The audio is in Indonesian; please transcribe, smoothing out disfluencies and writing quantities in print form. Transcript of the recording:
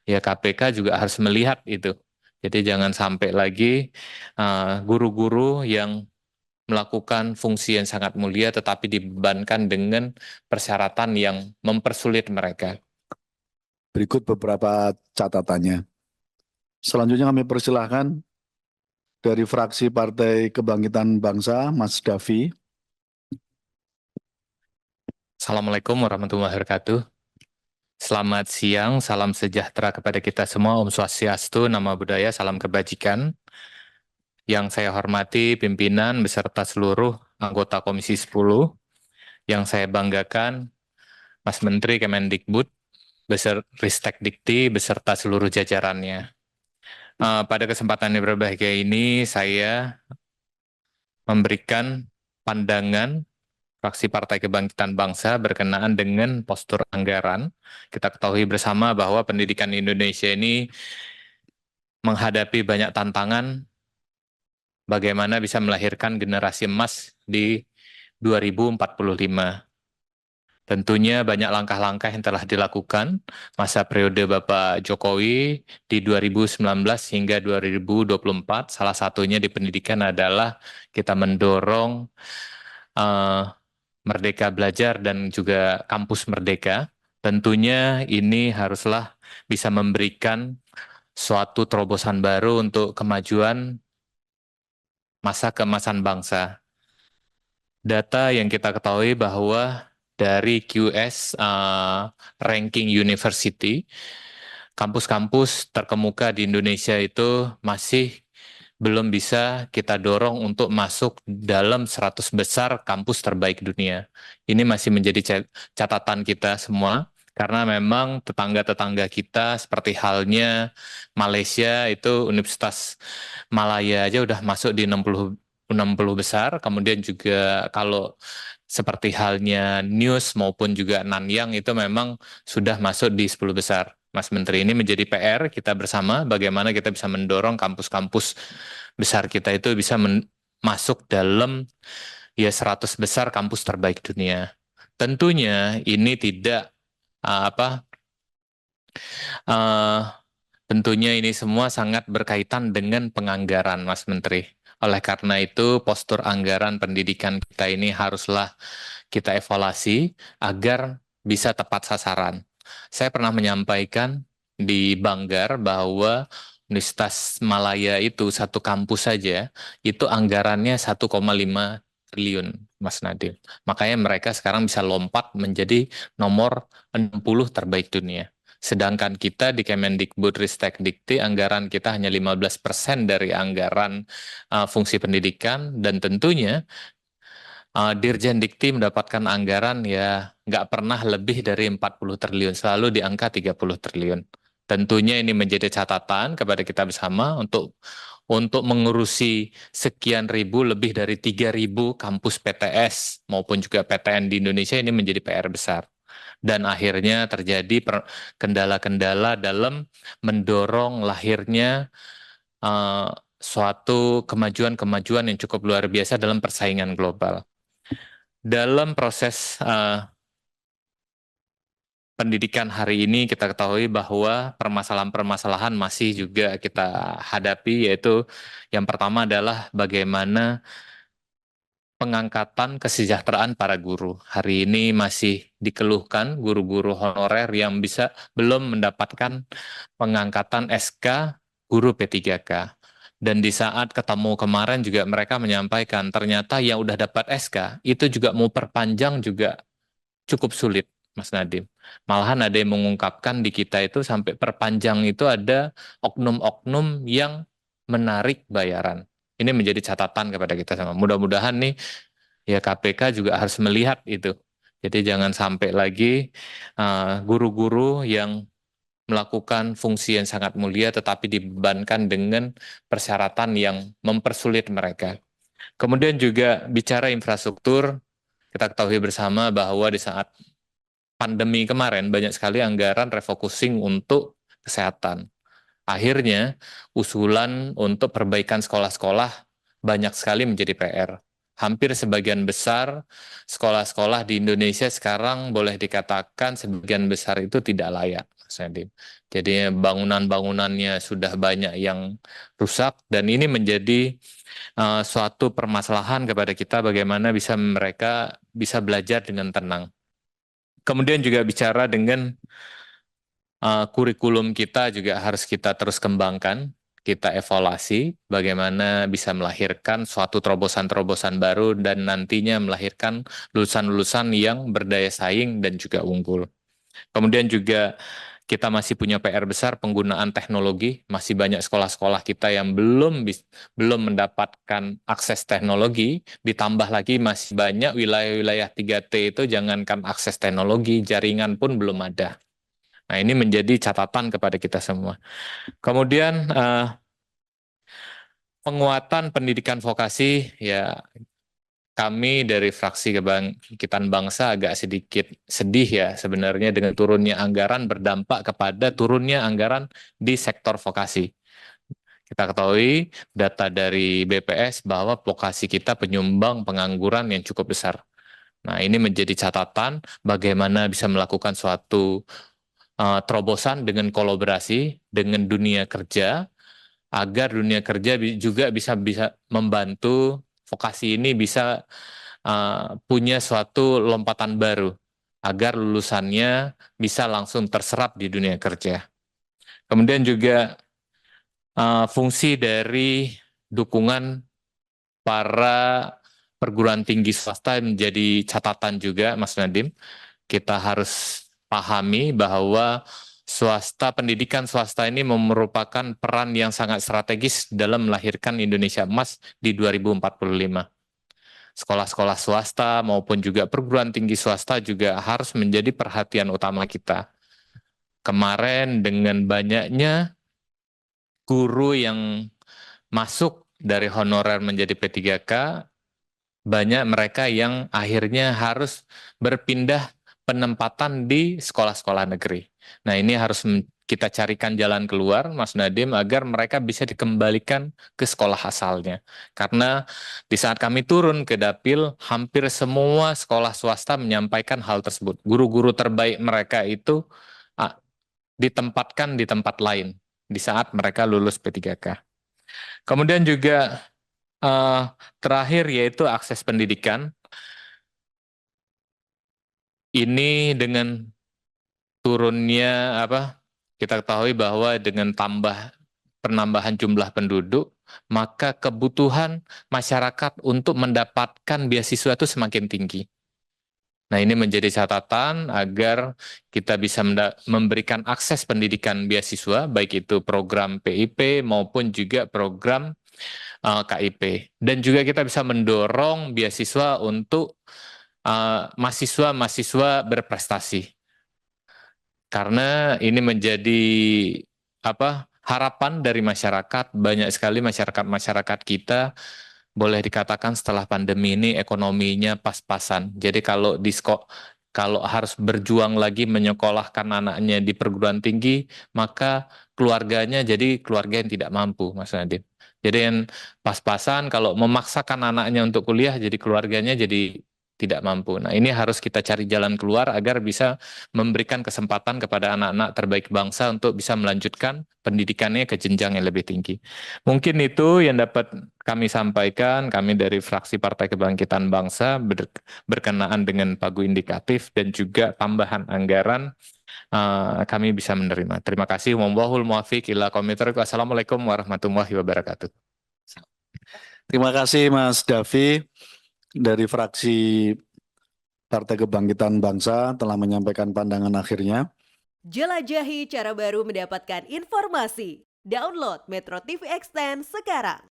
ya KPK juga harus melihat itu. Jadi jangan sampai lagi guru-guru yang melakukan fungsi yang sangat mulia tetapi dibebankan dengan persyaratan yang mempersulit mereka. Berikut beberapa catatannya. Selanjutnya kami persilahkan dari fraksi Partai Kebangkitan Bangsa, Mas Davi. Assalamualaikum warahmatullahi wabarakatuh. Selamat siang, salam sejahtera kepada kita semua. Om Swastiastu, Namo Buddhaya, salam kebajikan. Yang saya hormati pimpinan beserta seluruh anggota Komisi 10, yang saya banggakan Mas Menteri Kemendikbud, Ristek Dikti, beserta seluruh jajarannya. Pada kesempatan yang berbahagia ini, saya memberikan pandangan fraksi Partai Kebangkitan Bangsa berkenaan dengan postur anggaran. Kita ketahui bersama bahwa pendidikan Indonesia ini menghadapi banyak tantangan bagaimana bisa melahirkan generasi emas di 2045. Tentunya banyak langkah-langkah yang telah dilakukan masa periode Bapak Jokowi di 2019 hingga 2024. Salah satunya di pendidikan adalah kita mendorong Merdeka Belajar dan juga Kampus Merdeka. Tentunya ini haruslah bisa memberikan suatu terobosan baru untuk kemajuan masa keemasan bangsa. Data yang kita ketahui bahwa dari QS Ranking University, kampus-kampus terkemuka di Indonesia itu masih belum bisa kita dorong untuk masuk dalam 100 besar kampus terbaik dunia. Ini masih menjadi catatan kita semua, karena memang tetangga-tetangga kita seperti halnya Malaysia itu Universitas Malaya aja udah masuk di 60 besar, kemudian juga kalau seperti halnya News maupun juga Nanyang itu memang sudah masuk di 10 besar. Mas Menteri, ini menjadi PR kita bersama bagaimana kita bisa mendorong kampus-kampus besar kita itu bisa masuk dalam ya 100 besar kampus terbaik dunia. Tentunya ini tidak apa uh, tentunya ini semua sangat berkaitan dengan penganggaran, Mas Menteri. Oleh karena itu, postur anggaran pendidikan kita ini haruslah kita evaluasi agar bisa tepat sasaran. Saya pernah menyampaikan di Banggar bahwa Universitas Malaya itu satu kampus saja, itu anggarannya 1,5 triliun, Mas Nadiem. Makanya mereka sekarang bisa lompat menjadi nomor 60 terbaik dunia. Sedangkan kita di Kemendikbud Ristek Dikti, anggaran kita hanya 15% dari anggaran fungsi pendidikan, dan tentunya Dirjen Dikti mendapatkan anggaran ya nggak pernah lebih dari 40 triliun, selalu di angka 30 triliun. Tentunya ini menjadi catatan kepada kita bersama untuk mengurusi sekian ribu, lebih dari 3.000 kampus PTS maupun juga PTN di Indonesia, ini menjadi PR besar. Dan akhirnya terjadi kendala-kendala dalam mendorong lahirnya uh, suatu kemajuan-kemajuan yang cukup luar biasa dalam persaingan global. Dalam proses pendidikan hari ini kita ketahui bahwa permasalahan-permasalahan masih juga kita hadapi, yaitu yang pertama adalah bagaimana pengangkatan kesejahteraan para guru. Hari ini masih dikeluhkan guru-guru honorer yang belum mendapatkan pengangkatan SK guru P3K. Dan di saat ketemu kemarin juga mereka menyampaikan ternyata yang udah dapat SK itu juga mau perpanjang juga cukup sulit, Mas Nadiem. Malahan ada yang mengungkapkan di kita itu sampai perpanjang itu ada oknum-oknum yang menarik bayaran. Ini menjadi catatan kepada kita sama. Mudah-mudahan nih ya KPK juga harus melihat itu. Jadi jangan sampai lagi guru-guru yang melakukan fungsi yang sangat mulia tetapi dibebankan dengan persyaratan yang mempersulit mereka. Kemudian juga bicara infrastruktur, kita ketahui bersama bahwa di saat pandemi kemarin banyak sekali anggaran refocusing untuk kesehatan. Akhirnya usulan untuk perbaikan sekolah-sekolah banyak sekali menjadi PR. Hampir sebagian besar sekolah-sekolah di Indonesia sekarang boleh dikatakan sebagian besar itu tidak layak. Mas Nadiem. Jadi bangunan-bangunannya sudah banyak yang rusak dan ini menjadi suatu permasalahan kepada kita bagaimana bisa mereka bisa belajar dengan tenang. Kemudian juga bicara dengan kurikulum kita juga harus kita terus kembangkan, kita evaluasi bagaimana bisa melahirkan suatu terobosan-terobosan baru dan nantinya melahirkan lulusan-lulusan yang berdaya saing dan juga unggul. Kemudian juga kita masih punya PR besar penggunaan teknologi, masih banyak sekolah-sekolah kita yang belum mendapatkan akses teknologi, ditambah lagi masih banyak wilayah-wilayah 3T itu jangankan akses teknologi, jaringan pun belum ada. Nah, ini menjadi catatan kepada kita semua. Kemudian penguatan pendidikan vokasi, ya kami dari fraksi Kebangkitan Bangsa agak sedikit sedih ya sebenarnya dengan turunnya anggaran berdampak kepada turunnya anggaran di sektor vokasi. Kita ketahui data dari BPS bahwa vokasi kita penyumbang pengangguran yang cukup besar. Nah, ini menjadi catatan bagaimana bisa melakukan suatu terobosan dengan kolaborasi dengan dunia kerja agar dunia kerja juga bisa membantu vokasi ini bisa punya suatu lompatan baru agar lulusannya bisa langsung terserap di dunia kerja. Kemudian juga fungsi dari dukungan para perguruan tinggi swasta menjadi catatan juga, Mas Nadiem. Kita harus pahami bahwa pendidikan swasta ini merupakan peran yang sangat strategis dalam melahirkan Indonesia Emas di 2045. Sekolah-sekolah swasta maupun juga perguruan tinggi swasta juga harus menjadi perhatian utama kita. Kemarin dengan banyaknya guru yang masuk dari honorer menjadi P3K, banyak mereka yang akhirnya harus berpindah penempatan di sekolah-sekolah negeri. Nah, ini harus kita carikan jalan keluar, Mas Nadiem, agar mereka bisa dikembalikan ke sekolah asalnya. Karena di saat kami turun ke Dapil, hampir semua sekolah swasta menyampaikan hal tersebut. Guru-guru terbaik mereka itu ditempatkan di tempat lain di saat mereka lulus P3K. Kemudian juga terakhir yaitu akses pendidikan. Ini dengan turunnya kita ketahui bahwa dengan penambahan jumlah penduduk, maka kebutuhan masyarakat untuk mendapatkan beasiswa itu semakin tinggi. Nah, ini menjadi catatan agar kita bisa memberikan akses pendidikan beasiswa, baik itu program PIP maupun juga program KIP. Dan juga kita bisa mendorong beasiswa untuk mahasiswa-mahasiswa berprestasi. Karena ini menjadi harapan dari masyarakat, banyak sekali masyarakat kita boleh dikatakan setelah pandemi ini ekonominya pas-pasan. Jadi kalau harus berjuang lagi menyekolahkan anaknya di perguruan tinggi, maka keluarganya jadi keluarga yang tidak mampu, Mas Nadiem. Jadi yang pas-pasan kalau memaksakan anaknya untuk kuliah, jadi keluarganya jadi tidak mampu. Nah, ini harus kita cari jalan keluar agar bisa memberikan kesempatan kepada anak-anak terbaik bangsa untuk bisa melanjutkan pendidikannya ke jenjang yang lebih tinggi. Mungkin itu yang dapat kami sampaikan, kami dari fraksi Partai Kebangkitan Bangsa berkenaan dengan pagu indikatif dan juga tambahan anggaran kami bisa menerima. Terima kasih. Wallahul muwaffiq ila aqwamit thoriq. Wassalamualaikum warahmatullahi wabarakatuh. Terima kasih Mas Davi dari fraksi Partai Kebangkitan Bangsa telah menyampaikan pandangan akhirnya. Jelajahi cara baru mendapatkan informasi. Download Metro TV Extend sekarang.